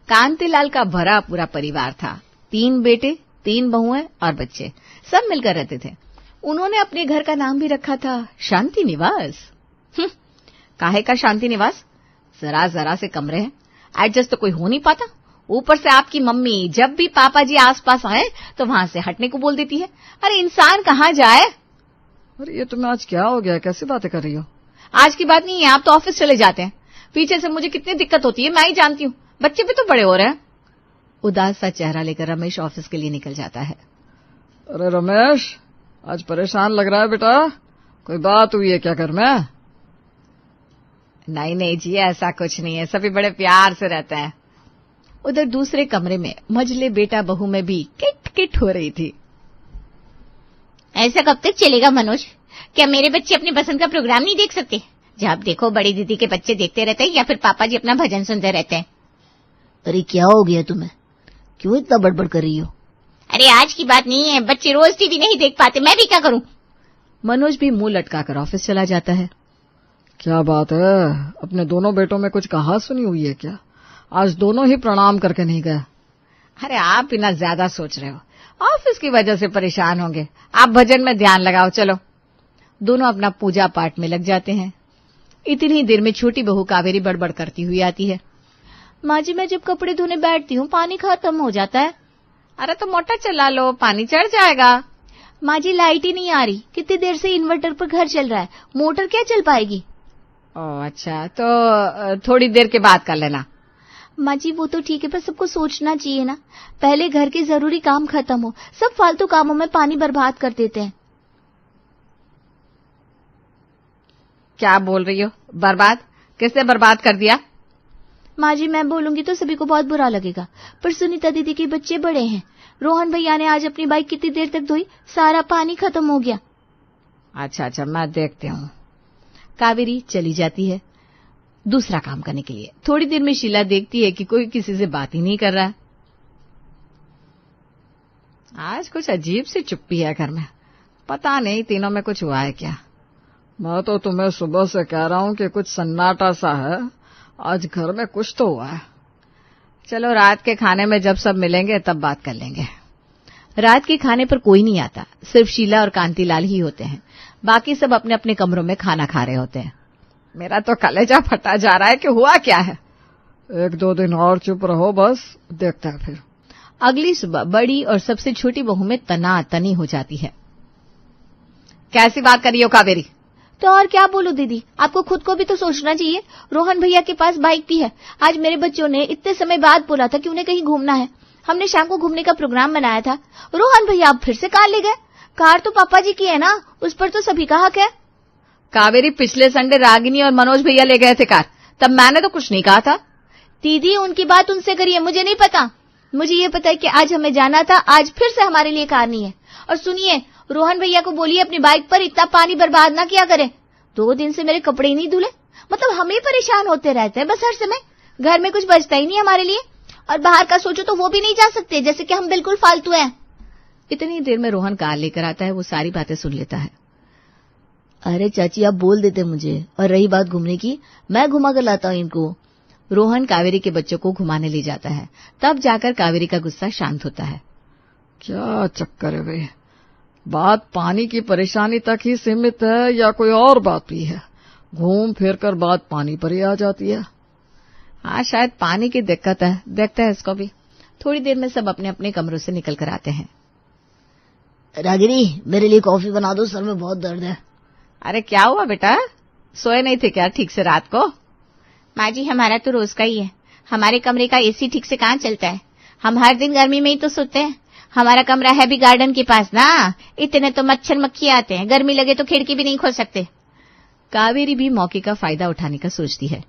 कांतिलाल का भरा पूरा परिवार था। 3 बेटे, 3 बहुएं और बच्चे, सब मिलकर रहते थे। उन्होंने अपने घर का नाम भी रखा था शांति निवास। काहे का शांति निवास? जरा से कमरे हैं, एडजस्ट तो कोई हो नहीं पाता। ऊपर से आपकी मम्मी जब भी पापा जी आसपास आए तो वहां से हटने को बोल देती है। अरे इंसान कहाँ जाए? अरे ये तुम्हें आज क्या हो गया? कैसी बातें कर रही हो? आज की बात नहीं है, आप तो ऑफिस चले जाते हैं। पीछे से मुझे कितनी दिक्कत होती है मैं ही जानती हूँ। बच्चे भी तो बड़े हो रहे हैं। उदास सा चेहरा लेकर रमेश ऑफिस के लिए निकल जाता है। अरे रमेश, आज परेशान लग रहा है बेटा, कोई बात हुई है क्या घर में? नहीं जी, ऐसा कुछ नहीं है, सभी बड़े प्यार से रहते हैं। उधर दूसरे कमरे में मझले बेटा बहू में भी किट किट हो रही थी। ऐसा कब तक चलेगा मनोज? क्या मेरे बच्चे अपनी पसंद का प्रोग्राम नहीं देख सकते? जब देखो बड़ी दीदी के बच्चे देखते रहते हैं या फिर पापा जी अपना भजन सुनते रहते हैं। अरे क्या हो गया तुम्हें? क्यों इतना बड़बड़ कर रही हो? अरे आज की बात नहीं है, बच्चे रोज टीवी नहीं देख पाते, मैं भी क्या करूं? मनोज भी मुंह लटकाकर ऑफिस चला जाता है। क्या बात है, अपने दोनों बेटों में कुछ कहा सुनी हुई है क्या? आज दोनों ही प्रणाम करके नहीं गए। अरे आप इतना ज्यादा सोच रहे हो, ऑफिस की वजह से परेशान होंगे। आप भजन में ध्यान लगाओ। चलो। दोनों अपना पूजा पाठ में लग जाते हैं। इतनी देर में छोटी बहू कावेरी बड़बड़ करती हुई आती है। माँ जी, मैं जब कपड़े धोने बैठती हूँ पानी खत्म हो जाता है। अरे तो मोटर चला लो, पानी चढ़ जाएगा। माँ जी, लाइट ही नहीं आ रही, कितनी देर से इन्वर्टर पर घर चल रहा है, मोटर क्या चल पाएगी? ओह अच्छा, तो थोड़ी देर के बाद कर लेना। माँ जी वो तो ठीक है, पर सबको सोचना चाहिए ना, पहले घर के जरूरी काम खत्म हो, सब फालतू कामों में पानी बर्बाद कर देते हैं। क्या बोल रही हो? बर्बाद? किसने बर्बाद कर दिया? माँ जी मैं बोलूंगी तो सभी को बहुत बुरा लगेगा, पर सुनीता दीदी के बच्चे बड़े हैं। रोहन भैया ने आज अपनी बाइक कितनी देर तक धोई, सारा पानी खत्म हो गया। अच्छा, मैं देखती हूँ। कावेरी चली जाती है दूसरा काम करने के लिए। थोड़ी देर में शीला देखती है कि कोई किसी से बात ही नहीं कर रहा है। आज कुछ अजीब सी चुप्पी है घर में, पता नहीं तीनों में कुछ हुआ है क्या। मैं तो तुम्हें सुबह से कह रहा हूँ कि कुछ सन्नाटा सा है, आज घर में कुछ तो हुआ है। चलो रात के खाने में जब सब मिलेंगे तब बात कर लेंगे। रात के खाने पर कोई नहीं आता, सिर्फ शीला और कांतिलाल ही होते हैं। बाकी सब अपने अपने कमरों में खाना खा रहे होते हैं। मेरा तो कलेजा फटा जा रहा है कि हुआ क्या है। 1-2 दिन और चुप रहो, बस देखते हैं फिर। अगली सुबह बड़ी और सबसे छोटी बहू में तनातनी हो जाती है। कैसी बात कर रही हो कावेरी? तो और क्या बोलूं दीदी, आपको खुद को भी तो सोचना चाहिए। रोहन भैया के पास बाइक भी है। आज मेरे बच्चों ने इतने समय बाद बोला था कि उन्हें कहीं घूमना है। हमने शाम को घूमने का प्रोग्राम बनाया था। रोहन भैया अब फिर से कार ले गए। कार तो पापा जी की है ना, उस पर तो सभी का हक है। कावेरी, पिछले संडे रागिनी और मनोज भैया ले गए थे कार, तब मैंने तो कुछ नहीं कहा था। दीदी उनकी बात उनसे करिए, मुझे नहीं पता। मुझे ये पता है कि आज हमें जाना था, आज फिर से हमारे लिए कार नहीं है। और सुनिए, रोहन भैया को बोलिए अपनी बाइक पर इतना पानी बर्बाद ना किया करें। 2 दिन से मेरे कपड़े ही नहीं धुले, मतलब हम ही परेशान होते रहते हैं बस हर समय। घर में कुछ बचता ही नहीं हमारे लिए, और बाहर का सोचो तो वो भी नहीं जा सकते, जैसे कि हम बिल्कुल फालतू हैं। इतनी देर में रोहन कार लेकर आता है, वो सारी बातें सुन लेता है। अरे चाची आप बोल देते मुझे, और रही बात घूमने की, मैं घुमा कर लाता हूँ इनको। रोहन कावेरी के बच्चों को घुमाने ले जाता है, तब जाकर कावेरी का गुस्सा शांत होता है। क्या चक्कर है वे? बात पानी की परेशानी तक ही सीमित है या कोई और बात भी है? घूम फिर कर बात पानी पर ही आ जाती है। हाँ, शायद पानी की दिक्कत है, देखते हैं इसको भी। थोड़ी देर में सब अपने अपने कमरों से निकल कर आते हैं। रागिनी मेरे लिए कॉफी बना दो, सर में बहुत दर्द है। अरे क्या हुआ बेटा, सोए नहीं थे क्या ठीक से रात को? माँ जी हमारा तो रोज का ही है, हमारे कमरे का एसी ठीक से कहाँ चलता है। हम हर दिन गर्मी में ही तो सोते हैं। हमारा कमरा है भी गार्डन के पास ना, इतने तो मच्छर मक्खी आते हैं, गर्मी लगे तो खिड़की भी नहीं खोल सकते। कावेरी भी मौके का फायदा उठाने का सोचती है।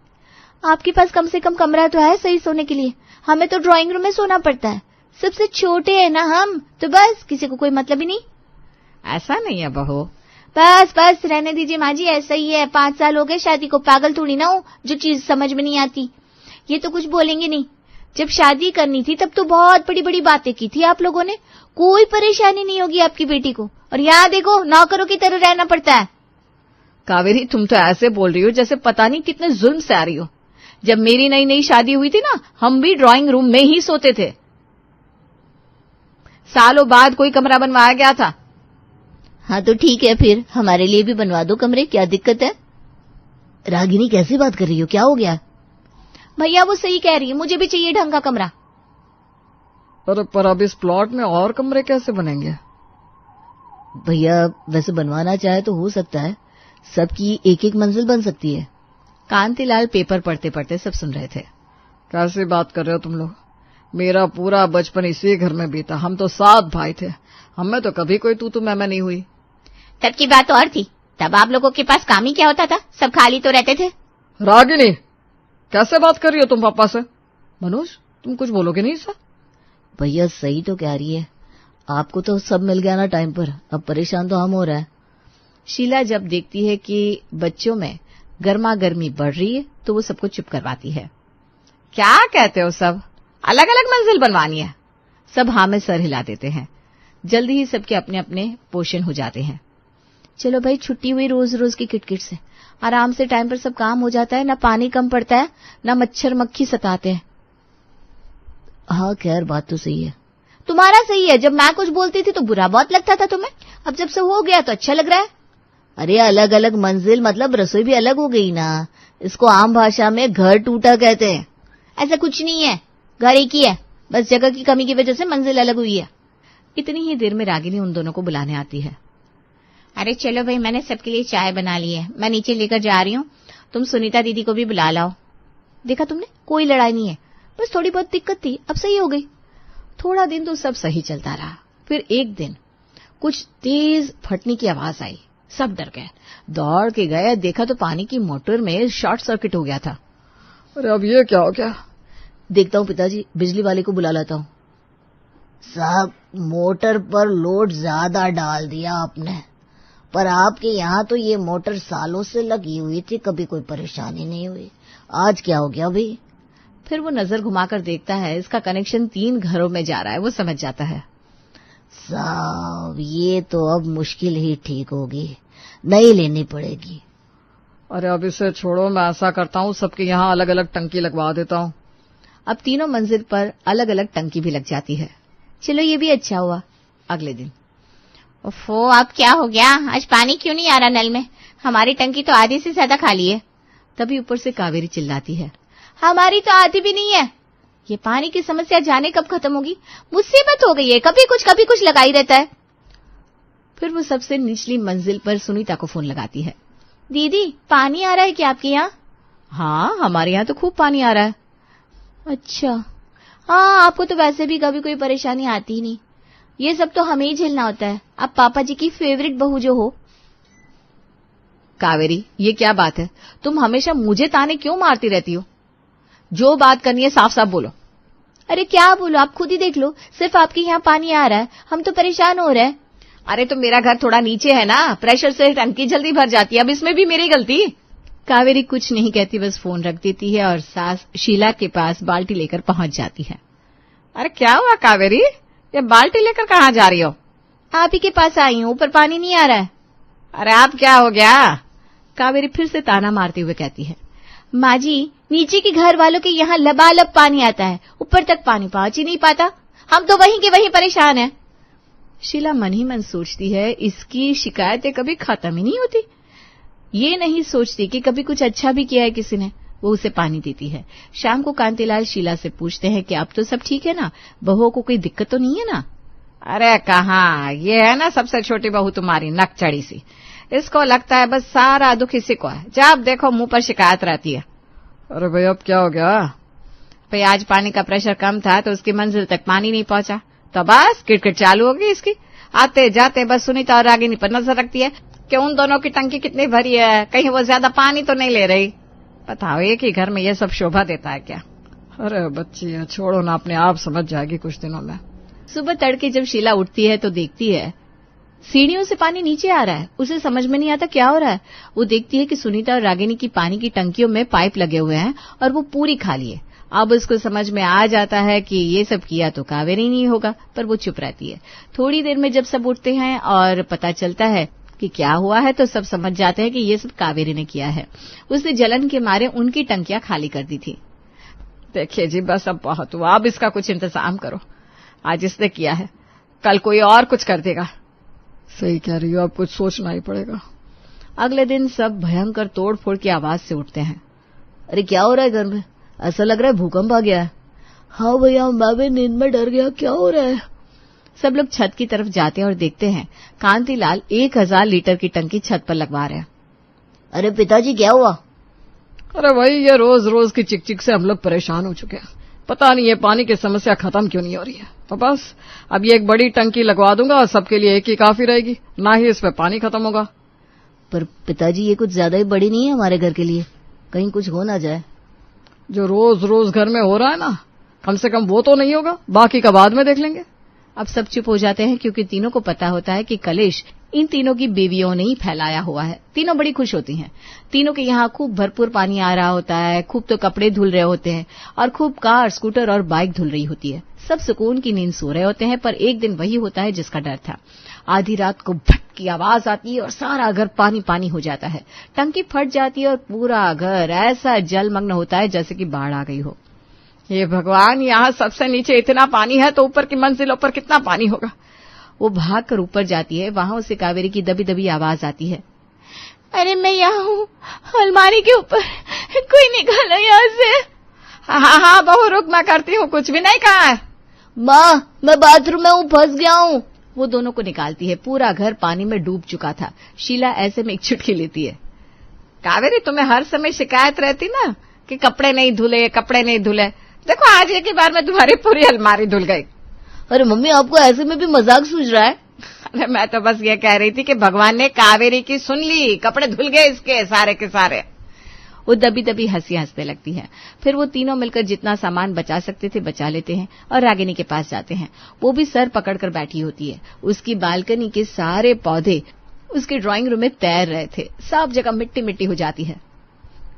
आपके पास कम से कम कमरा तो है सही सोने के लिए, हमें तो ड्राइंग रूम में सोना पड़ता है। सबसे छोटे हैं ना हम, तो बस किसी को कोई मतलब ही नहीं। ऐसा नहीं है बहू। बस बस रहने दीजिए माँ जी, ऐसा ही है। 5 साल हो गए शादी को, पागल थोड़ी ना हूँ जो चीज समझ में नहीं आती। ये तो कुछ बोलेंगे नहीं। जब शादी करनी थी तब तो बहुत बड़ी बड़ी बातें की थी आप लोगों ने, कोई परेशानी नहीं होगी आपकी बेटी को, और यहाँ देखो नौकरों की तरह रहना पड़ता है। कावेरी तुम तो ऐसे बोल रही हो जैसे पता नहीं कितने जुल्म से आ रही हो। जब मेरी नई नई शादी हुई थी ना, हम भी ड्राइंग रूम में ही सोते थे। सालों बाद कोई कमरा बनवाया गया था। हाँ तो ठीक है, फिर हमारे लिए भी बनवा दो कमरे, क्या दिक्कत है? रागिनी कैसी बात कर रही हो, क्या हो गया? भैया वो सही कह रही है, मुझे भी चाहिए ढंग का कमरा। अरे पर अब इस प्लॉट में और कमरे कैसे बनेंगे? भैया वैसे बनवाना चाहे तो हो सकता है, सबकी एक एक मंजिल बन सकती है। कांतिलाल पेपर पढ़ते पढ़ते सब सुन रहे थे। कैसी बात कर रहे हो तुम लोग? मेरा पूरा बचपन इसी घर में बीता। हम तो 7 भाई थे, हमें तो कभी कोई तू मैं नहीं हुई। तब की बात और थी, तब आप लोगों के पास काम ही क्या होता था, सब खाली तो रहते थे। रागिनी कैसे बात कर रही हो तुम पापा से? मनोज तुम कुछ बोलोगे नहीं सर? भैया सही तो कह रही है, आपको तो सब मिल गया ना टाइम पर, अब परेशान तो हम हो रहा है। शीला जब देखती है कि बच्चों में गर्मा गर्मी बढ़ रही है तो वो सबको चुप करवाती है। क्या कहते हो, सब अलग अलग मंजिल बनवानी है? सब हाँ में सर हिला देते हैं। जल्दी ही सबके अपने अपने पोषण हो जाते हैं। चलो भाई, छुट्टी हुई रोज रोज की किटकिट से, आराम से टाइम पर सब काम हो जाता है, ना पानी कम पड़ता है, ना मच्छर मक्खी सताते हैं। हाँ खैर बात तो सही है। तुम्हारा सही है, जब मैं कुछ बोलती थी तो बुरा बहुत लगता था तुम्हें, अब जब सब हो गया तो अच्छा लग रहा है। अरे अलग अलग मंजिल मतलब रसोई भी अलग हो गई ना, इसको आम भाषा में घर टूटा कहते हैं। ऐसा कुछ नहीं है, घर एक ही है, बस जगह की कमी की वजह से मंजिल अलग हुई है। इतनी ही देर में रागिनी उन दोनों को बुलाने आती है। अरे चलो भाई, मैंने सबके लिए चाय बना ली है, मैं नीचे लेकर जा रही हूँ, तुम सुनीता दीदी को भी बुला लाओ। देखा तुमने, कोई लड़ाई नहीं है, बस थोड़ी बहुत दिक्कत थी, अब सही हो गई। थोड़ा दिन तो सब सही चलता रहा। फिर एक दिन कुछ तेज फटने की आवाज आई, सब डर गए, दौड़ के गए, देखा तो पानी की मोटर में शॉर्ट सर्किट हो गया था। अरे अब ये क्या हो गया? देखता हूँ पिताजी, बिजली वाले को बुला लाता हूँ। साहब मोटर पर लोड ज्यादा डाल दिया आपने, पर आपके यहाँ तो ये मोटर सालों से लगी हुई थी, कभी कोई परेशानी नहीं हुई, आज क्या हो गया भाई? फिर वो नजर घुमाकर देखता है, इसका कनेक्शन 3 घरों में जा रहा है। वो समझ जाता है, साहब ये तो अब मुश्किल ही ठीक होगी, नई लेनी पड़ेगी। अरे अब इसे छोड़ो, मैं ऐसा करता हूँ सबके यहाँ अलग अलग टंकी लगवा देता हूँ। अब तीनों मंजिल पर अलग अलग टंकी भी लग जाती है। चलो ये भी अच्छा हुआ। अगले दिन, ओफो अब क्या हो गया, आज पानी क्यों नहीं आ रहा नल में, हमारी टंकी तो आधी से ज्यादा खाली है। तभी ऊपर से कावेरी चिल्लाती है, हमारी तो आधी भी नहीं है, ये पानी की समस्या जाने कब खत्म होगी, मुसीबत हो गई है, कभी कुछ लगाई रहता है। फिर वो सबसे निचली मंजिल पर सुनीता को फोन लगाती है। दीदी पानी आ रहा है क्या आपके यहाँ? हाँ हमारे यहाँ तो खूब पानी आ रहा है। अच्छा, हाँ आपको तो वैसे भी कभी कोई परेशानी आती ही नहीं, ये सब तो हमें ही झेलना होता है, आप पापा जी की फेवरेट बहू जो हो। कावेरी ये क्या बात है, तुम हमेशा मुझे ताने क्यों मारती रहती हो? जो बात करनी है साफ साफ बोलो। अरे क्या बोलो, आप खुद ही देख लो, सिर्फ आपके यहाँ पानी आ रहा है, हम तो परेशान हो रहे हैं। अरे तो मेरा घर थोड़ा नीचे है ना, प्रेशर से टंकी जल्दी भर जाती है, अब इसमें भी मेरी गलती। कावेरी कुछ नहीं कहती, बस फोन रख देती है और सास शीला के पास बाल्टी लेकर पहुंच जाती है। अरे क्या हुआ कावेरी, ये बाल्टी लेकर कहाँ जा रही हो? आप ही के पास आई हूँ, ऊपर पानी नहीं आ रहा है। अरे आप क्या हो गया? कावेरी फिर से ताना मारते हुए कहती है, माँ जी नीचे के घर वालों के यहाँ लबालब पानी आता है, ऊपर तक पानी पहुंच ही नहीं पाता, हम तो वहीं के वहीं परेशान हैं। शीला मन ही मन सोचती है, इसकी शिकायतें कभी खत्म ही नहीं होती। ये नहीं सोचती कि कभी कुछ अच्छा भी किया है किसी ने। वो उसे पानी देती है। शाम को कांतिलाल शीला से पूछते हैं कि अब तो सब ठीक है ना, बहुओं को कोई दिक्कत तो नहीं है ना? अरे कहाँ, ये है ना सबसे छोटी बहू तुम्हारी नकचड़ी सी, इसको लगता है बस सारा दुख इसी को है, जब देखो मुंह पर शिकायत रहती है। अरे भाई अब क्या हो गया? भाई आज पानी का प्रेशर कम था तो उसकी मंजिल तक पानी नहीं पहुंचा, तो बस किटकिट चालू होगी इसकी। आते जाते बस सुनीता और रागिनी पर नजर रखती है कि उन दोनों की टंकी कितनी भरी है, कहीं वो ज्यादा पानी तो नहीं ले रही। बताओ एक ही घर में ये सब शोभा देता है क्या? अरे बच्ची है, छोड़ो ना, अपने आप समझ जाएगी कुछ दिनों में। सुबह तड़के जब शीला उठती है तो देखती है सीढ़ियों से पानी नीचे आ रहा है। उसे समझ में नहीं आता क्या हो रहा है। वो देखती है कि सुनीता और रागिनी की पानी की टंकियों में पाइप लगे हुए हैं और वो पूरी खाली है। अब उसको समझ में आ जाता है कि ये सब किया तो कावेरी नहीं होगा, पर वो चुप रहती है। थोड़ी देर में जब सब उठते हैं और पता चलता है कि क्या हुआ है तो सब समझ जाते हैं कि ये सब कावेरी ने किया है। उसने जलन के मारे उनकी टंकियां खाली कर दी थी। देखिए जी, बस अब बहुत हुआ, अब इसका कुछ इंतजाम करो। आज इसने किया है, कल कोई और कुछ कर देगा। सही कह रही हो, अब कुछ सोचना ही पड़ेगा। अगले दिन सब भयंकर तोड़फोड़ की आवाज से उठते हैं। अरे क्या हो रहा है घर में? ऐसा लग रहा है भूकंप आ गया है। हाँ भैया, मैं भी नींद में डर गया, क्या हो रहा है? सब लोग छत की तरफ जाते हैं और देखते हैं कांतिलाल 1000 लीटर की टंकी छत पर लगवा रहे हैं। अरे पिताजी क्या हुआ? अरे भाई, ये रोज रोज की चिकचिक से हम लोग परेशान हो चुके हैं। पता नहीं ये पानी की समस्या खत्म क्यों नहीं हो रही है। तो बस अब ये एक बड़ी टंकी लगवा दूंगा और सबके लिए एक ही काफी रहेगी, ना ही इसमें पानी खत्म होगा। पर पिताजी ये कुछ ज्यादा ही बड़ी नहीं है हमारे घर के लिए, कहीं कुछ हो ना जाए। जो रोज रोज घर में हो रहा है ना, कम से कम वो तो नहीं होगा, बाकी का बाद में देख लेंगे। अब सब चुप हो जाते हैं क्योंकि तीनों को पता होता है कि कलेश इन तीनों की बीवियों ने ही फैलाया हुआ है। तीनों बड़ी खुश होती हैं। तीनों के यहाँ खूब भरपूर पानी आ रहा होता है, खूब तो कपड़े धुल रहे होते हैं और खूब कार, स्कूटर और बाइक धुल रही होती है। सब सुकून की नींद सो रहे होते हैं, पर एक दिन वही होता है जिसका डर था। आधी रात को भट की आवाज आती है और सारा घर पानी पानी हो जाता है। टंकी फट जाती है और पूरा घर ऐसा जलमग्न होता है जैसे कि बाढ़ आ गई हो। ये भगवान, यहाँ सबसे नीचे इतना पानी है तो ऊपर की मंजिलों पर कितना पानी होगा। वो भागकर ऊपर जाती है। वहां उसे कावेरी की दबी दबी आवाज आती है। अरे मैं यहाँ हूँ, अलमारी के ऊपर, कोई निकालो यहाँ से। हाँ हाँ बहू रुक, मैं करती हूँ, कुछ भी नहीं कहा है। माँ, मैं बाथरूम में हूँ, फंस गया हूँ। वो दोनों को निकालती है। पूरा घर पानी में डूब चुका था। शीला ऐसे में एक चुटकी लेती है। कावेरी, तुम्हें हर समय शिकायत रहती ना कि कपड़े नहीं धुले, कपड़े नहीं धुले। देखो आज एक ही बार में तुम्हारी पूरी अलमारी धुल गई। अरे मम्मी, आपको ऐसे में भी मजाक सूझ रहा है? अरे मैं तो बस ये कह रही थी कि भगवान ने कावेरी की सुन ली, कपड़े धुल गए इसके सारे के सारे। वो दबी दबी हंसी हंसने लगती है। फिर वो तीनों मिलकर जितना सामान बचा सकते थे बचा लेते हैं और रागिनी के पास जाते हैं। वो भी सर पकड़कर बैठी होती है। उसकी बालकनी के सारे पौधे उसके ड्राइंग रूम में तैर रहे थे। सब जगह मिट्टी मिट्टी हो जाती है।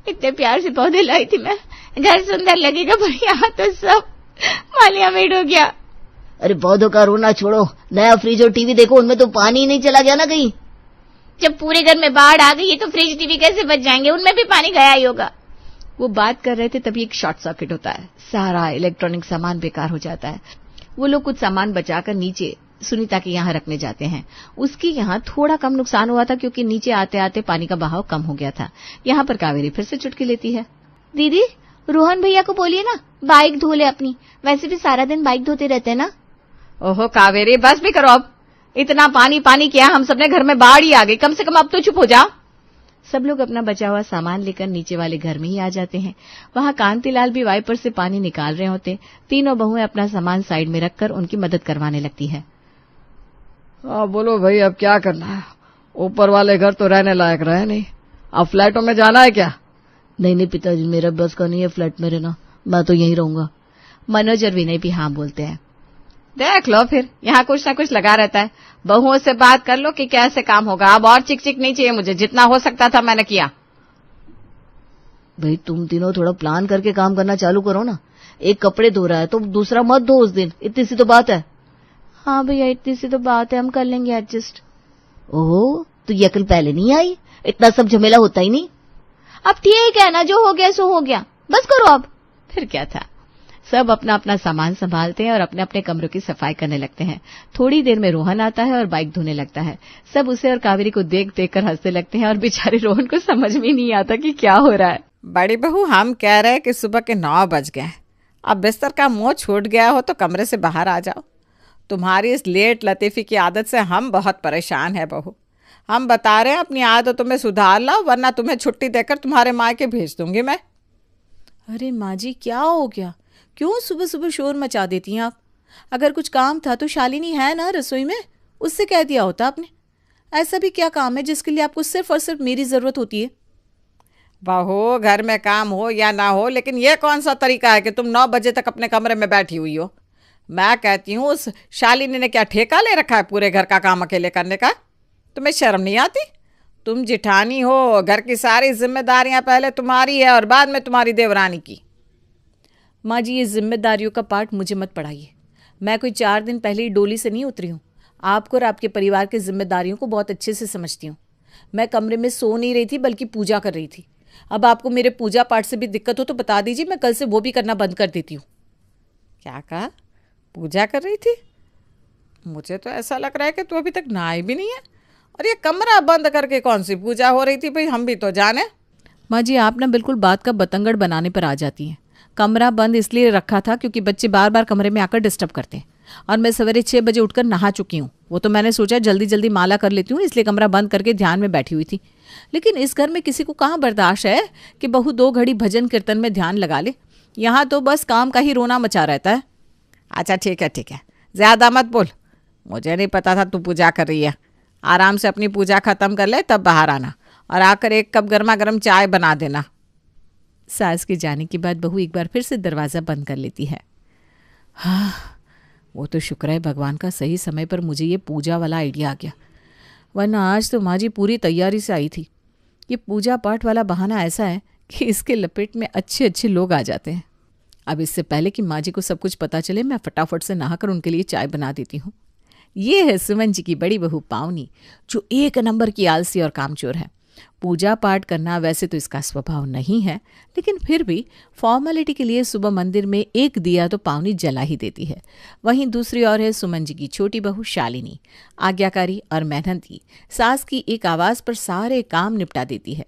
इतने प्यार से पौधे लाई थी मैं, घर सुंदर लगेगा, पर यहाँ तो सब मालिया मेड हो गया। अरे पौधों का रोना छोड़ो, नया फ्रिज और टीवी देखो, उनमें तो पानी ही नहीं चला गया ना कहीं। जब पूरे घर में बाढ़ आ गई है तो फ्रिज टीवी कैसे बच जाएंगे, उनमें भी पानी गया ही होगा। वो बात कर रहे थे तभी एक शॉर्ट सर्किट होता है। सारा इलेक्ट्रॉनिक सामान बेकार हो जाता है। वो लोग कुछ सामान बचाकर नीचे सुनीता के यहाँ रखने जाते हैं। उसके यहाँ थोड़ा कम नुकसान हुआ था क्योंकि नीचे आते आते पानी का बहाव कम हो गया था। यहाँ पर कावेरी फिर से चुटकी लेती है। दीदी, रोहन भैया को बोलिए ना बाइक धो ले अपनी, वैसे भी सारा दिन बाइक धोते रहते हैं ना। ओहो कावेरी, बस भी करो अब। इतना पानी पानी किया, हम सबने घर में बाढ़ ही आ गई, कम से कम अब तो चुप हो जा। सब लोग अपना बचा हुआ सामान लेकर नीचे वाले घर में ही आ जाते हैं। वहां कांतिलाल भी वाइपर से पानी निकाल रहे होते। तीनों बहुएं अपना सामान साइड में रखकर उनकी मदद करवाने लगती है। बोलो भाई, अब क्या करना है? ऊपर वाले घर तो रहने लायक रहे नहीं, अब फ्लैटों में जाना है क्या? नहीं नहीं पिताजी, मेरा बस का नहीं है फ्लैट में रहना, मैं तो यहीं रहूंगा। मनोज और विनय भी हाँ बोलते हैं। देख लो, फिर यहाँ कुछ ना कुछ लगा रहता है। बहुओं से बात कर लो कि कैसे काम होगा। अब और चिक चिक नहीं चाहिए मुझे, जितना हो सकता था मैंने किया। भाई तुम तीनों थोड़ा प्लान करके काम करना चालू करो ना। एक कपड़े धो रहा है तो दूसरा मत धो उस दिन, इतनी सी तो बात है। हाँ भैया, इतनी सी तो बात है, हम कर लेंगे एडजस्ट। ओहो, तो ये अकल पहले नहीं आई? इतना सब झमेला होता ही नहीं। अब ठीक है ना, जो हो गया सो हो गया, बस करो अब। फिर क्या था, सब अपना अपना सामान संभालते हैं और अपने अपने कमरों की सफाई करने लगते हैं। थोड़ी देर में रोहन आता है और बाइक धोने लगता है। सब उसे और कावेरी को देख देख कर हंसने लगते हैं और बेचारे रोहन को समझ में नहीं आता कि क्या हो रहा है। बड़ी बहू, हम कह रहे हैं कि सुबह के 9 बज गए, अब बिस्तर का मुंह छूट गया हो तो कमरे से बाहर आ जाओ। तुम्हारी इस लेट लतीफी की आदत से हम बहुत परेशान हैं बहू। हम बता रहे हैं अपनी आदतों में सुधार लाओ, वरना तुम्हें छुट्टी देकर तुम्हारे मायके भेज दूंगी मैं। अरे माँ जी, क्या हो गया? क्यों सुबह सुबह शोर मचा देती हैं आप? अगर कुछ काम था तो शालिनी है ना रसोई में, उससे कह दिया होता आपने। ऐसा भी क्या काम है जिसके लिए आपको सिर्फ और सिर्फ मेरी जरूरत होती है? बहू, घर में काम हो या ना हो, लेकिन ये कौन सा तरीका है कि तुम 9 बजे तक अपने कमरे में बैठी हुई हो? मैं कहती हूँ, उस शालिनी ने क्या ठेका ले रखा है पूरे घर का काम अकेले करने का? तुम्हें शर्म नहीं आती? तुम जिठानी हो, घर की सारी जिम्मेदारियां पहले तुम्हारी है और बाद में तुम्हारी देवरानी की। माँ जी, ये जिम्मेदारियों का पाठ मुझे मत पढ़ाइए। मैं कोई 4 दिन पहले ही डोली से नहीं उतरी हूँ। आपको और आपके परिवार की जिम्मेदारियों को बहुत अच्छे से समझती हूँ। मैं कमरे में सो नहीं रही थी बल्कि पूजा कर रही थी। अब आपको मेरे पूजा पाठ से भी दिक्कत हो तो बता दीजिए, मैं कल से वो भी करना बंद कर देती हूँ। क्या कहा? पूजा कर रही थी? मुझे तो ऐसा लग रहा है कि तू अभी तक नहाई भी नहीं है। और ये कमरा बंद करके कौन सी पूजा हो रही थी भाई, हम भी तो जाने। माँ जी, आप ना बिल्कुल बात का बतंगड़ बनाने पर आ जाती हैं। कमरा बंद इसलिए रखा था क्योंकि बच्चे बार बार कमरे में आकर डिस्टर्ब करते हैं, और मैं सवेरे 6 बजे उठकर नहा चुकी हूँ। वो तो मैंने सोचा जल्दी जल्दी माला कर लेती हूँ, इसलिए कमरा बंद करके ध्यान में बैठी हुई थी। लेकिन इस घर में किसी को कहाँ बर्दाश्त है कि बहू 2 घड़ी भजन कीर्तन में ध्यान लगा ले। यहाँ तो बस काम का ही रोना मचा रहता है। अच्छा ठीक है, ज़्यादा मत बोल। मुझे नहीं पता था तू पूजा कर रही है। आराम से अपनी पूजा ख़त्म कर ले, तब बाहर आना और आकर 1 कप गर्मा गर्म चाय बना देना। सास के जाने के बाद बहू एक बार फिर से दरवाज़ा बंद कर लेती है। हाँ, वो तो शुक्र है भगवान का, सही समय पर मुझे ये पूजा वाला आइडिया आ गया, वरना आज तो माँ जी पूरी तैयारी से आई थी। ये पूजा पाठ वाला बहाना ऐसा है कि इसके लपेट में अच्छे अच्छे लोग आ जाते हैं। अब इससे पहले कि माँ जी को सब कुछ पता चले, मैं फटाफट से नहाकर उनके लिए चाय बना देती हूँ। ये है सुमन जी की बड़ी बहू पावनी, जो 1 नंबर की आलसी और कामचोर है। पूजा पाठ करना वैसे तो इसका स्वभाव नहीं है, लेकिन फिर भी फॉर्मेलिटी के लिए सुबह मंदिर में 1 दिया तो पावनी जला ही देती है। वहीं दूसरी ओर है सुमन जी की छोटी बहू शालिनी, आज्ञाकारी और मेहनती। सास की एक आवाज़ पर सारे काम निपटा देती है।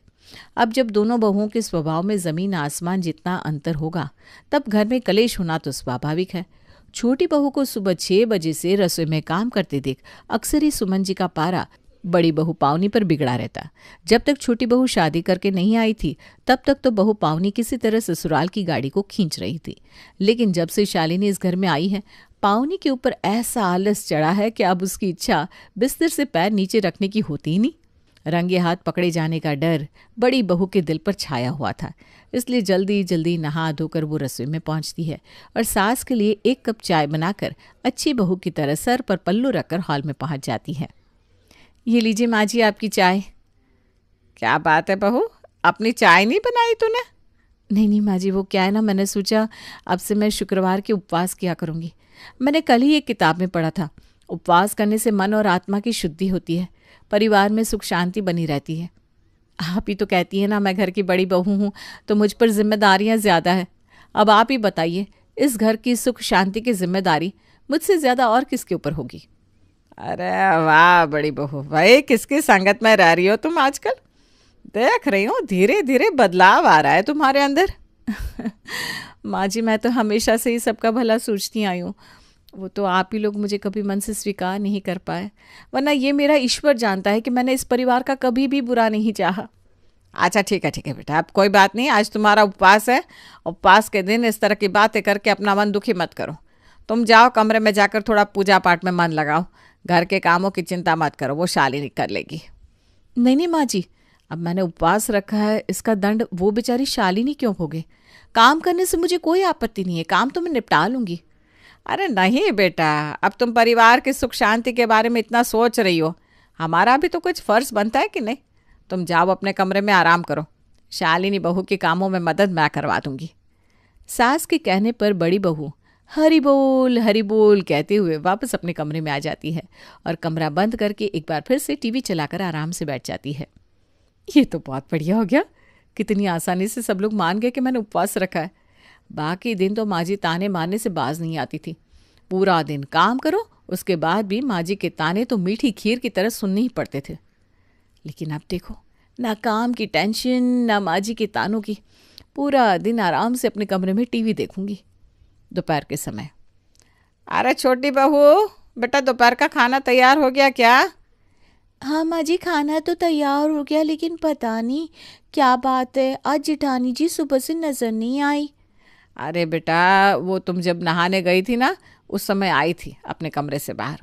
अब जब दोनों बहुओं के स्वभाव में ज़मीन आसमान जितना अंतर होगा, तब घर में कलेश होना तो स्वाभाविक है। छोटी बहू को सुबह 6 बजे से रसोई में काम करते देख अक्सर ही सुमन जी का पारा बड़ी बहू पावनी पर बिगड़ा रहता। जब तक छोटी बहू शादी करके नहीं आई थी, तब तक तो बहू पावनी किसी तरह ससुराल की गाड़ी को खींच रही थी। लेकिन जब से शालिनी इस घर में आई है, पावनी के ऊपर ऐसा आलस चढ़ा है कि अब उसकी इच्छा बिस्तर से पैर नीचे रखने की होती ही नहीं। रंगे हाथ पकड़े जाने का डर बड़ी बहू के दिल पर छाया हुआ था, इसलिए जल्दी जल्दी नहा धोकर वो रसोई में पहुंचती है और सास के लिए 1 कप चाय बनाकर अच्छी बहू की तरह सर पर पल्लू रखकर हॉल में पहुंच जाती है। ये लीजिए माँ जी आपकी चाय। क्या बात है बहू, अपनी चाय नहीं बनाई तूने? नहीं माँ जी, वो क्या है ना, मैंने सोचा अब से मैं शुक्रवार के उपवास किया करूँगी। मैंने कल ही एक किताब में पढ़ा था, उपवास करने से मन और आत्मा की शुद्धि होती है, परिवार में सुख शांति बनी रहती है। आप ही तो कहती हैं ना मैं घर की बड़ी बहू हूँ तो मुझ पर जिम्मेदारियाँ ज़्यादा है। अब आप ही बताइए, इस घर की सुख शांति की जिम्मेदारी मुझसे ज़्यादा और किसके ऊपर होगी? अरे वाह बड़ी बहू, भाई किसकी संगत में रह रही हो तुम आजकल? देख रही हूँ धीरे धीरे बदलाव आ रहा है तुम्हारे अंदर। माँ जी, मैं तो हमेशा से ही सबका भला सोचती आई हूँ, वो तो आप ही लोग मुझे कभी मन से स्वीकार नहीं कर पाए, वरना ये मेरा ईश्वर जानता है कि मैंने इस परिवार का कभी भी बुरा नहीं चाहा। अच्छा ठीक है बेटा, अब कोई बात नहीं, आज तुम्हारा उपवास है। उपवास के दिन इस तरह की बातें करके अपना मन दुखी मत करो। तुम जाओ कमरे में जाकर थोड़ा पूजा पाठ में मन लगाओ। घर के कामों की चिंता मत करो, वो शालिनी कर लेगी। नहीं माँ जी, अब मैंने उपवास रखा है, इसका दंड वो बेचारी शालिनी क्यों भोगे? काम करने से मुझे कोई आपत्ति नहीं है, काम तो मैं निपटा लूँगी। अरे नहीं बेटा, अब तुम परिवार की सुख शांति के बारे में इतना सोच रही हो, हमारा भी तो कुछ फर्ज बनता है कि नहीं। तुम जाओ अपने कमरे में आराम करो, शालिनी बहू के कामों में मदद मैं करवा दूंगी। सास के कहने पर बड़ी बहू हरि बोल कहते हुए वापस अपने कमरे में आ जाती है और कमरा बंद करके एक बार फिर से टीवी चलाकर आराम से बैठ जाती है। ये तो बहुत बढ़िया हो गया, कितनी आसानी से सब लोग मान गए कि मैंने उपवास रखा है। बाकी दिन तो माँ जी ताने मारने से बाज नहीं आती थी। पूरा दिन काम करो, उसके बाद भी माँ जी के ताने तो मीठी खीर की तरह सुनने ही पड़ते थे। लेकिन अब देखो, ना काम की टेंशन ना माँ जी के तानों की, पूरा दिन आराम से अपने कमरे में टीवी देखूंगी। दोपहर के समय, अरे छोटी बहू बेटा, दोपहर का खाना तैयार हो गया क्या? हाँ माँ जी, खाना तो तैयार हो गया, लेकिन पता नहीं क्या बात है, आज जेठानी जी सुबह से नजर नहीं आई। अरे बेटा, वो तुम जब नहाने गई थी ना, उस समय आई थी अपने कमरे से बाहर।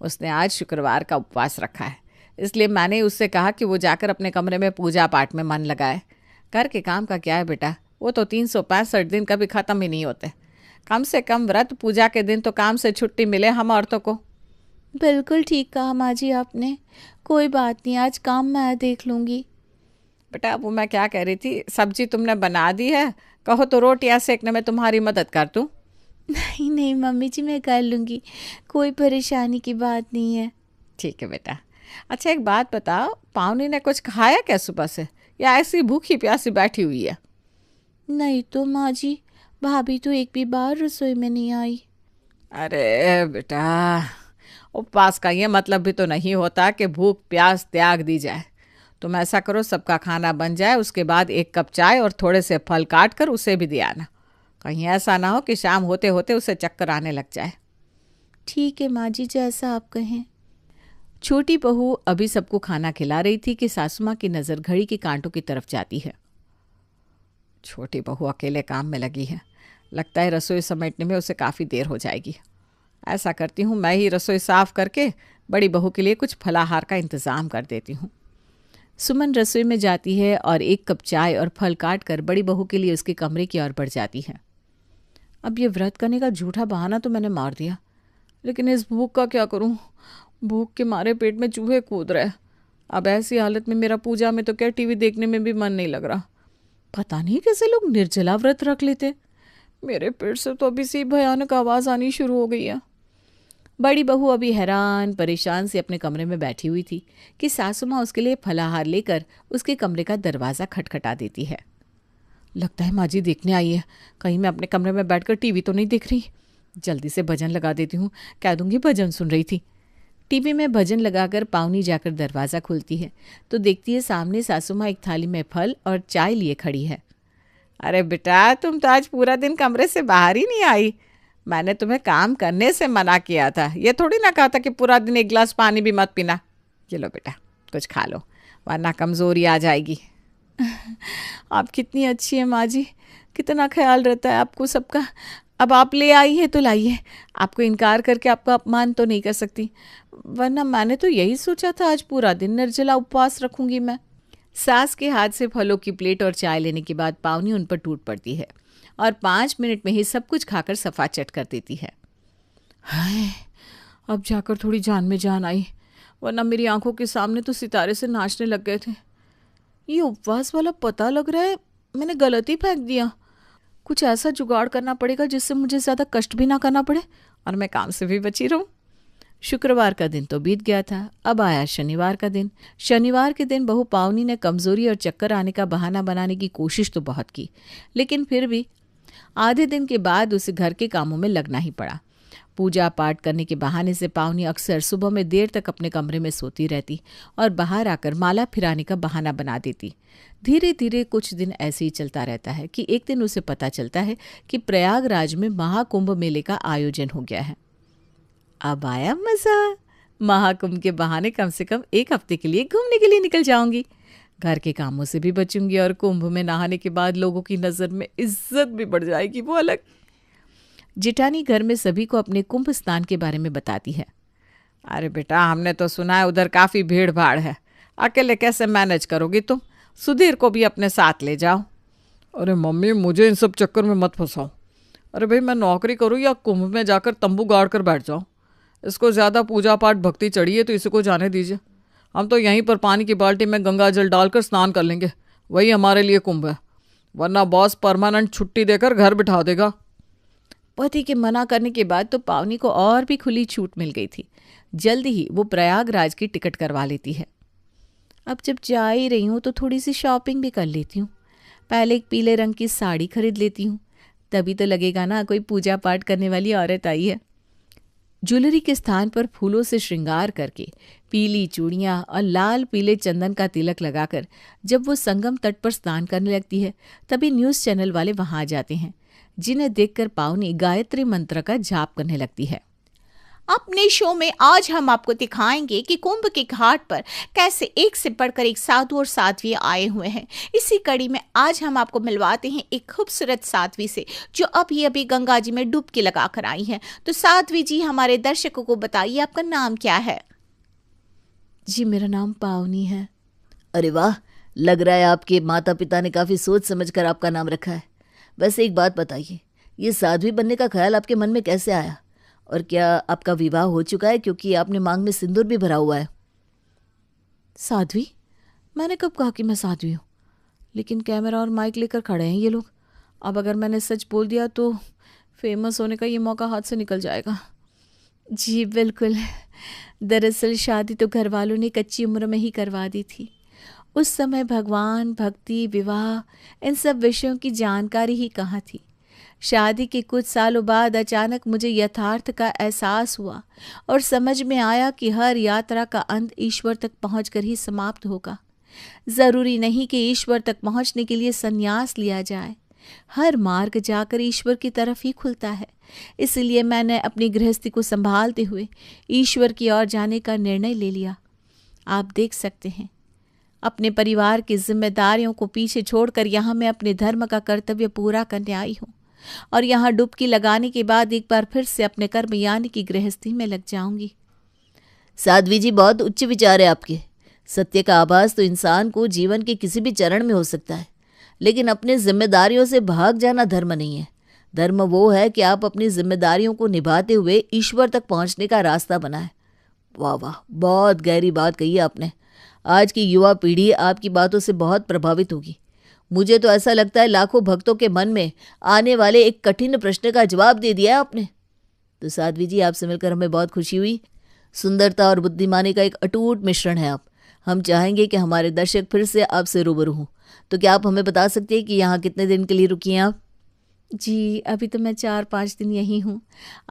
उसने आज शुक्रवार का उपवास रखा है, इसलिए मैंने उससे कहा कि वो जाकर अपने कमरे में पूजा पाठ में मन लगाए। घर के काम का क्या है बेटा, वो तो 365 दिन कभी ख़त्म ही नहीं होते। कम से कम व्रत पूजा के दिन तो काम से छुट्टी मिले हम औरतों को। बिल्कुल ठीक कहा माँ जी आपने, कोई बात नहीं, आज काम मैं देख लूँगी। बेटा वो मैं क्या कह रही थी, सब्जी तुमने बना दी है? कहो तो रोटियां सेकने में तुम्हारी मदद कर दूं। नहीं नहीं मम्मी जी, मैं कर लूँगी, कोई परेशानी की बात नहीं है। ठीक है बेटा। अच्छा एक बात बताओ, पावनी ने कुछ खाया क्या सुबह से, या ऐसी भूखी प्यासी बैठी हुई है? नहीं तो माँ जी, भाभी तो एक भी बार रसोई में नहीं आई। अरे बेटा, उपवास का ये मतलब भी तो नहीं होता कि भूख प्यास त्याग दी जाए। तुम ऐसा करो, सबका खाना बन जाए, उसके बाद एक कप चाय और थोड़े से फल काट कर उसे भी दे आना। कहीं ऐसा ना हो कि शाम होते होते उसे चक्कर आने लग जाए। ठीक है माँ जी, जैसा आप कहें। छोटी बहू अभी सबको खाना खिला रही थी कि सासू माँ की नज़र घड़ी के कांटों की तरफ जाती है। छोटी बहू अकेले काम में लगी है, लगता है रसोई समेटने में उसे काफ़ी देर हो जाएगी। ऐसा करती हूँ, मैं ही रसोई साफ करके बड़ी बहू के लिए कुछ फलाहार का इंतज़ाम कर देती हूँ। सुमन रसोई में जाती है और एक कप चाय और फल काट कर बड़ी बहू के लिए उसके कमरे की ओर बढ़ जाती है। अब ये व्रत करने का झूठा बहाना तो मैंने मार दिया, लेकिन इस भूख का क्या करूँ? भूख के मारे पेट में चूहे कूद रहे। अब ऐसी हालत में मेरा पूजा में तो क्या, टीवी देखने में भी मन नहीं लग रहा। पता नहीं कैसे लोग निर्जला व्रत रख लेते। मेरे पेट से तो अभी से भयानक आवाज़ आनी शुरू हो गई है। बड़ी बहू अभी हैरान परेशान से अपने कमरे में बैठी हुई थी कि सासू माँ उसके लिए फलाहार लेकर उसके कमरे का दरवाज़ा खटखटा देती है। लगता है माँ जी देखने आई है, कहीं मैं अपने कमरे में बैठकर टीवी तो नहीं देख रही। जल्दी से भजन लगा देती हूँ, कह दूंगी भजन सुन रही थी। टीवी में भजन लगाकर पावनी जाकर दरवाज़ा खोलती है तो देखती है सामने सासू माँ एक थाली में फल और चाय लिए खड़ी है। अरे बेटा, तुम तो आज पूरा दिन कमरे से बाहर ही नहीं आई। मैंने तुम्हें काम करने से मना किया था, ये थोड़ी ना कहा था कि पूरा दिन एक गिलास पानी भी मत पीना। चलो बेटा, कुछ खा लो, वरना कमज़ोरी आ जाएगी। आप कितनी अच्छी हैं माँ जी, कितना ख्याल रहता है आपको सबका। अब आप ले आई है तो लाइए, आपको इनकार करके आपका अपमान तो नहीं कर सकती, वरना मैंने तो यही सोचा था आज पूरा दिन निर्जला उपवास रखूंगी मैं। सास के हाथ से फलों की प्लेट और चाय लेने के बाद पावनी उन पर टूट पड़ती है और 5 मिनट में ही सब कुछ खाकर सफा चट कर देती है। हाय, अब जाकर थोड़ी जान में जान आई, वरना मेरी आंखों के सामने तो सितारे से नाचने लग गए थे। ये उपवास वाला पता लग रहा है मैंने गलत ही फेंक दिया। कुछ ऐसा जुगाड़ करना पड़ेगा जिससे मुझे ज़्यादा कष्ट भी ना करना पड़े और मैं काम से भी बची रहूं। शुक्रवार का दिन तो बीत गया था, अब आया शनिवार का दिन। शनिवार के दिन बहू पावनी ने कमज़ोरी और चक्कर आने का बहाना बनाने की कोशिश तो बहुत की, लेकिन फिर भी आधे दिन के बाद उसे घर के कामों में लगना ही पड़ा। पूजा पाठ करने के बहाने से पावनी अक्सर सुबह में देर तक अपने कमरे में सोती रहती और बाहर आकर माला फिराने का बहाना बना देती। धीरे धीरे कुछ दिन ऐसे ही चलता रहता है कि एक दिन उसे पता चलता है कि प्रयागराज में महाकुंभ मेले का आयोजन हो गया है। अब आया मज़ा, महाकुंभ के बहाने कम से कम एक हफ्ते के लिए घूमने के लिए निकल जाऊंगी, घर के कामों से भी बचूंगी और कुंभ में नहाने के बाद लोगों की नज़र में इज्जत भी बढ़ जाएगी, वो अलग। जिठानी घर में सभी को अपने कुंभ स्नान के बारे में बताती है। अरे बेटा, हमने तो सुना है उधर काफ़ी भीड़ भाड़ है, अकेले कैसे मैनेज करोगी तुम? सुधीर को भी अपने साथ ले जाओ। अरे मम्मी, मुझे इन सब चक्कर में मत फंसाओ। अरे भाई, मैं नौकरी करूँ या कुंभ में जाकर तंबू गाड़ कर बैठ जाऊँ? इसको ज़्यादा पूजा पाठ भक्ति चढ़ी है तो इसी को जाने दीजिए। हम तो यहीं पर पानी की बाल्टी में गंगा जल डालकर स्नान कर लेंगे, वही हमारे लिए कुंभ है, वरना बॉस परमानेंट छुट्टी देकर घर बिठा देगा। पति के मना करने के बाद तो पावनी को और भी खुली छूट मिल गई थी। जल्दी ही वो प्रयागराज की टिकट करवा लेती है। अब जब जा ही रही हूँ तो थोड़ी सी शॉपिंग भी कर लेती हूँ। पहले एक पीले रंग की साड़ी खरीद लेती हूँ, तभी तो लगेगा ना कोई पूजा पाठ करने वाली औरत आई है। ज्वेलरी के स्थान पर फूलों से श्रृंगार करके पीली चूड़ियाँ और लाल पीले चंदन का तिलक लगाकर जब वो संगम तट पर स्नान करने लगती है, तभी न्यूज़ चैनल वाले वहाँ आ जाते हैं, जिन्हें देखकर पावनी गायत्री मंत्र का जाप करने लगती है। अपने शो में आज हम आपको दिखाएंगे कि कुंभ के घाट पर कैसे एक से बढ़कर एक साधु और साध्वी आए हुए हैं। इसी कड़ी में आज हम आपको मिलवाते हैं एक खूबसूरत साध्वी से, जो अभी गंगा जी में डुबकी लगाकर आई हैं। तो साध्वी जी, हमारे दर्शकों को बताइए आपका नाम क्या है? जी, मेरा नाम पावनी है। अरे वाह, लग रहा है आपके माता पिता ने काफी सोच समझ कर आपका नाम रखा है। बस एक बात बताइए, ये साध्वी बनने का ख्याल आपके मन में कैसे आया, और क्या आपका विवाह हो चुका है? क्योंकि आपने मांग में सिंदूर भी भरा हुआ है। साध्वी? मैंने कब कहा कि मैं साध्वी हूँ? लेकिन कैमरा और माइक लेकर खड़े हैं ये लोग। अब अगर मैंने सच बोल दिया तो फेमस होने का ये मौका हाथ से निकल जाएगा। जी बिल्कुल। दरअसल शादी तो घर वालों ने कच्ची उम्र में ही करवा दी थी। उस समय भगवान, भक्ति, विवाह इन सब विषयों की जानकारी ही कहाँ थी। शादी के कुछ सालों बाद अचानक मुझे यथार्थ का एहसास हुआ और समझ में आया कि हर यात्रा का अंत ईश्वर तक पहुंचकर ही समाप्त होगा। जरूरी नहीं कि ईश्वर तक पहुंचने के लिए संन्यास लिया जाए। हर मार्ग जाकर ईश्वर की तरफ ही खुलता है। इसलिए मैंने अपनी गृहस्थी को संभालते हुए ईश्वर की ओर जाने का निर्णय ले लिया। आप देख सकते हैं, अपने परिवार की जिम्मेदारियों को पीछे छोड़कर यहाँ मैं अपने धर्म का कर्तव्य पूरा करने आई हूँ और यहाँ डुबकी लगाने के बाद एक बार फिर से अपने कर्म यानी कि गृहस्थी में लग जाऊंगी। साध्वी जी, बहुत उच्च विचार है आपके। सत्य का आभास तो इंसान को जीवन के किसी भी चरण में हो सकता है, लेकिन अपने जिम्मेदारियों से भाग जाना धर्म नहीं है। धर्म वो है कि आप अपनी जिम्मेदारियों को निभाते हुए ईश्वर तक पहुंचने का रास्ता बनाएं। वाह वाह, बहुत गहरी बात कही आपने। आज की युवा पीढ़ी आपकी बातों से बहुत प्रभावित होगी। मुझे तो ऐसा लगता है लाखों भक्तों के मन में आने वाले एक कठिन प्रश्न का जवाब दे दिया है आपने। तो साध्वी जी, आपसे मिलकर हमें बहुत खुशी हुई। सुंदरता और बुद्धिमानी का एक अटूट मिश्रण है आप। हम चाहेंगे कि हमारे दर्शक फिर से आपसे रूबरू हों। तो क्या आप हमें बता सकते हैं कि यहाँ कितने दिन के लिए रुकी हैं आप? जी, अभी तो मैं 4-5 दिन यहीं हूँ।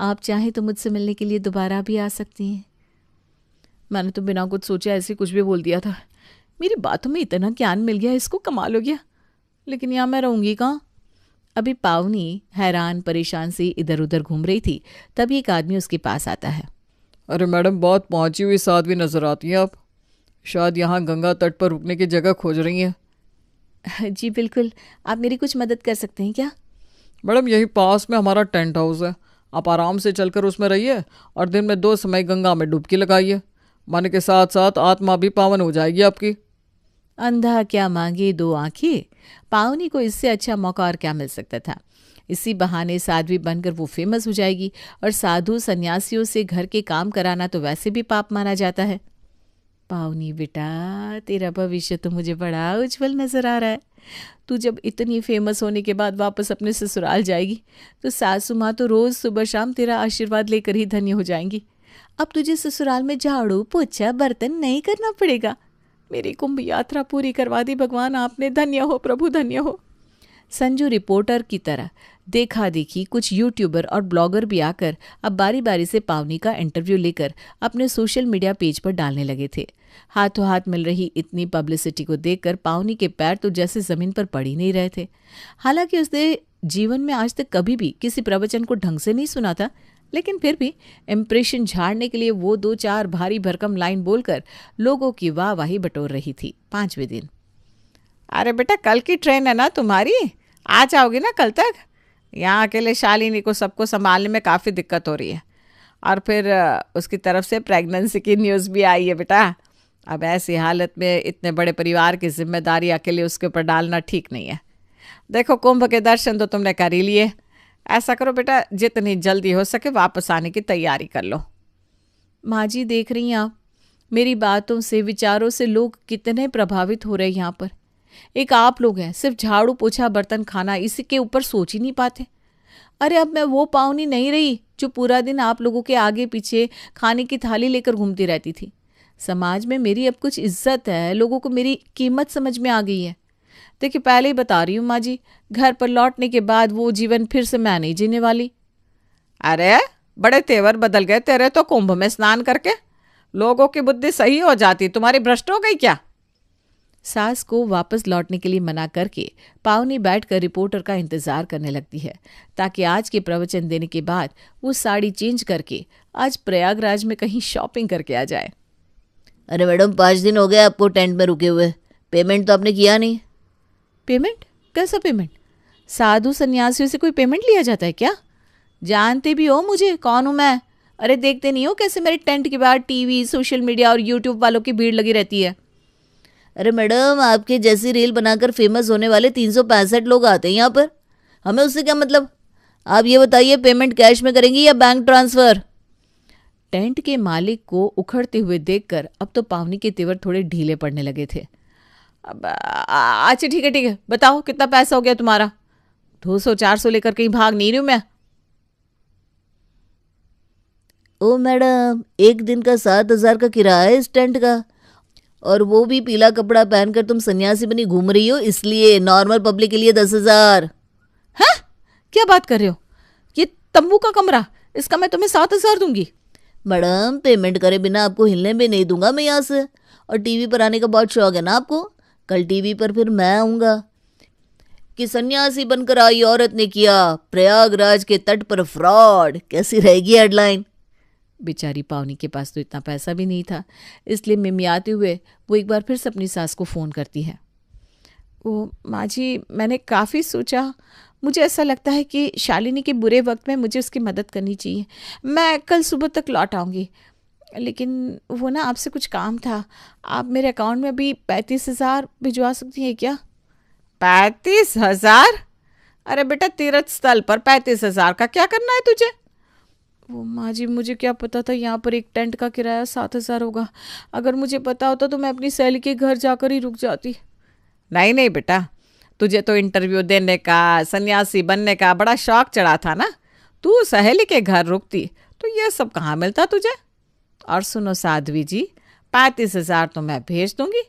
आप चाहें तो मुझसे मिलने के लिए दोबारा भी आ सकती हैं। मैंने तो बिना कुछ सोचे ऐसे कुछ भी बोल दिया था। मेरी बातों में इतना ज्ञान मिल गया, इसको कमाल हो गया। लेकिन यहाँ मैं रहूँगी कहाँ? अभी पावनी हैरान परेशान से इधर उधर घूम रही थी, तभी एक आदमी उसके पास आता है। अरे मैडम, बहुत पहुंची हुई साध्वी नजर आती हैं आप। शायद यहाँ गंगा तट पर रुकने की जगह खोज रही हैं। जी बिल्कुल, आप मेरी कुछ मदद कर सकते हैं क्या? मैडम, यही पास में हमारा टेंट हाउस है। आप आराम से चलकर उसमें रहिए और दिन में 2 समय गंगा में डुबकी लगाइए। मन के साथ साथ आत्मा भी पावन हो जाएगी आपकी। अंधा क्या मांगे 2 आंखें। पावनी को इससे अच्छा मौका और क्या मिल सकता था। इसी बहाने साध्वी बनकर वो फेमस हो जाएगी और साधु सन्यासियों से घर के काम कराना तो वैसे भी पाप माना जाता है। पावनी बेटा, तेरा भविष्य तो मुझे बड़ा उज्जवल नजर आ रहा है। तू जब इतनी फेमस होने के बाद वापस अपने ससुराल जाएगी तो सासू माँ तो रोज सुबह शाम तेरा आशीर्वाद लेकर ही धन्य हो जाएंगी। अब तुझे ससुराल में झाड़ू पोछा बर्तन नहीं करना पड़ेगा। मेरी कुंभ यात्रा पूरी करवा दी भगवान आपने। धन्य हो प्रभु, धन्य हो। संजू रिपोर्टर की तरह देखा देखी कुछ यूट्यूबर और ब्लॉगर भी आकर अब बारी बारी से पावनी का इंटरव्यू लेकर अपने सोशल मीडिया पेज पर डालने लगे थे। हाथों हाथ मिल रही इतनी पब्लिसिटी को देखकर पावनी के पैर तो जैसे जमीन पर पड़ ही नहीं रहे थे। हालांकि उसने जीवन में आज तक कभी भी किसी प्रवचन को ढंग से नहीं सुना था, लेकिन फिर भी इम्प्रेशन झाड़ने के लिए वो 2-4 भारी भरकम लाइन बोलकर लोगों की वाहवाही बटोर रही थी। 5वें दिन, अरे बेटा, कल की ट्रेन है ना तुम्हारी, आ जाओगी ना कल तक? यहाँ अकेले शालिनी को सबको संभालने में काफ़ी दिक्कत हो रही है और फिर उसकी तरफ से प्रेगनेंसी की न्यूज़ भी आई है बेटा। अब ऐसी हालत में इतने बड़े परिवार की जिम्मेदारी अकेले उसके ऊपर डालना ठीक नहीं है। देखो, कुंभ के दर्शन तो तुमने कर ही लिए। ऐसा करो बेटा, जितनी जल्दी हो सके वापस आने की तैयारी कर लो। माँ जी, देख रही हैं आप, मेरी बातों से विचारों से लोग कितने प्रभावित हो रहे हैं यहाँ पर। एक आप लोग हैं, सिर्फ झाड़ू पोछा बर्तन खाना, इसी के ऊपर सोच ही नहीं पाते। अरे अब मैं वो पावनी नहीं रही जो पूरा दिन आप लोगों के आगे पीछे खाने की थाली लेकर घूमती रहती थी। समाज में मेरी अब कुछ इज्जत है, लोगों को मेरी कीमत समझ में आ गई है। देखिए, पहले ही बता रही हूँ माँ जी, घर पर लौटने के बाद वो जीवन फिर से मैं नहीं जीने वाली। अरे बड़े तेवर बदल गए तेरे तो कुंभ में स्नान करके। लोगों की बुद्धि सही हो जाती, तुम्हारी भ्रष्ट हो गई क्या? सास को वापस लौटने के लिए मना करके पावनी बैठकर रिपोर्टर का इंतजार करने लगती है ताकि आज के प्रवचन देने के बाद वो साड़ी चेंज करके आज प्रयागराज में कहीं शॉपिंग करके आ जाए। अरे मैडम, 5 दिन हो गए आपको टेंट में रुके हुए। पेमेंट तो आपने किया नहीं। पेमेंट? कैसा पेमेंट? साधु सन्यासियों से कोई पेमेंट लिया जाता है क्या? जानते भी हो मुझे कौन हूं मैं? अरे देखते नहीं हो कैसे मेरे टेंट के बाहर टीवी, सोशल मीडिया और यूट्यूब वालों की भीड़ लगी रहती है। अरे मैडम, आपके जैसी रील बनाकर फेमस होने वाले 365 लोग आते हैं यहाँ पर। हमें उससे क्या मतलब? आप ये बताइए, पेमेंट कैश में करेंगी या बैंक ट्रांसफर? टेंट के मालिक को उखड़ते हुए देखकर अब तो पावनी के तेवर थोड़े ढीले पड़ने लगे थे। अब अच्छा ठीक है, बताओ कितना पैसा हो गया तुम्हारा? 200-400 लेकर कहीं भाग नहीं रही हूँ मैं। ओ मैडम, 1 दिन का 7,000 का किराया है इस टेंट का, और वो भी पीला कपड़ा पहनकर तुम सन्यासी बनी घूम रही हो, इसलिए नॉर्मल पब्लिक के लिए 10,000। हैं? क्या बात कर रहे हो? ये तंबू का कमरा, इसका मैं तुम्हें 7,000 दूंगी। मैडम, पेमेंट करे बिना आपको हिलने भी नहीं दूंगा मैं यहाँ से। और टीवी पर आने का बहुत शौक है ना आपको? कल टीवी पर फिर मैं आऊंगा कि सन्यासी बनकर आई औरत ने किया प्रयागराज के तट पर फ्रॉड। कैसी रहेगी हेडलाइन? बेचारी पावनी के पास तो इतना पैसा भी नहीं था, इसलिए मिमियाते हुए वो एक बार फिर से अपनी सास को फ़ोन करती है। ओ माँ जी, मैंने काफ़ी सोचा, मुझे ऐसा लगता है कि शालिनी के बुरे वक्त में मुझे उसकी मदद करनी चाहिए। मैं कल सुबह तक लौट आऊँगी, लेकिन वो ना आपसे कुछ काम था। आप मेरे अकाउंट में अभी 35,000 भिजवा सकती हैं क्या? 35,000? अरे बेटा, तीर्थ स्थल पर 35,000 का क्या करना है तुझे? वो माँ जी, मुझे क्या पता था यहाँ पर एक टेंट का किराया 7,000 होगा। अगर मुझे पता होता तो मैं अपनी सहेली के घर जाकर ही रुक जाती। नहीं नहीं बेटा, तुझे तो इंटरव्यू देने का, सन्यासी बनने का बड़ा शौक चढ़ा था ना। तू सहेली के घर रुकती तो ये सब कहाँ मिलता तुझे। और सुनो साध्वी जी, 35,000 तो मैं भेज दूंगी,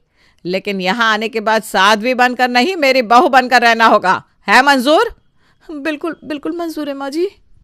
लेकिन यहाँ आने के बाद साध्वी बनकर नहीं, मेरी बहू बनकर रहना होगा। है मंजूर? बिल्कुल बिल्कुल मंजूर है माँ जी।